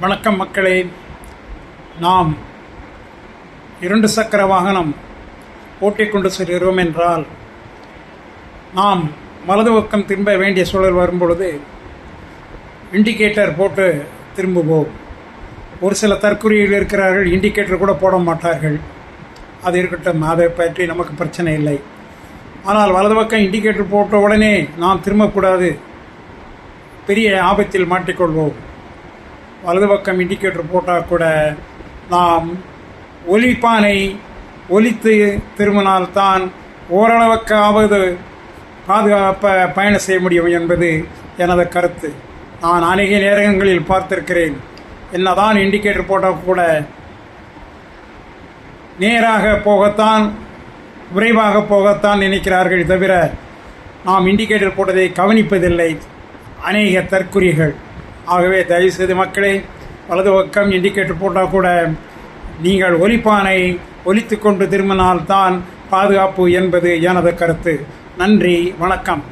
வணக்கம் மக்களே. நாம் 2 சக்கர வாகனம் ஓட்டிக்கொண்டு செல்கிறோம் என்றால் நாம் வலது பக்கம் திரும்ப வேண்டிய சூழல் வரும்பொழுது இண்டிகேட்டர் போட்டு திரும்புவோம். ஒரு சில தற்குறிகள் இருக்கிறார்கள், இண்டிகேட்டர் கூட போட மாட்டார்கள். அது இருக்கட்டும், அதை பற்றி நமக்கு பிரச்சனை இல்லை. ஆனால் வலது பக்கம் இண்டிகேட்டர் போட்ட உடனே நாம் திரும்பக்கூடாது, பெரிய ஆபத்தில் மாட்டிக்கொள்வோம். வலது பக்கம் இண்டிகேட்டர் போட்டால் கூட நாம் ஒலிப்பானை ஒலித்து திரும்பினால்தான் ஓரளவுக்காவது பாதுகாப்பாக பயணம் செய்ய முடியும் என்பது எனது கருத்து. நான் அநேக நேரங்களில் பார்த்திருக்கிறேன். என்னதான் இண்டிகேட்டர் போட்டால் கூட நேராக போகத்தான், விரைவாக போகத்தான் நினைக்கிறார்கள் தவிர நாம் இண்டிகேட்டர் போட்டதை கவனிப்பதில்லை அநேக தற்குறிகள். ஆகவே தயவுசெய்து மக்களே, வலது பக்கம் இண்டிகேட்டர் போட்டால் கூட நீங்கள் ஒலிப்பானை ஒலித்து கொண்டு திரும்பினால்தான் பாதுகாப்பு என்பது எனது கருத்து. நன்றி, வணக்கம்.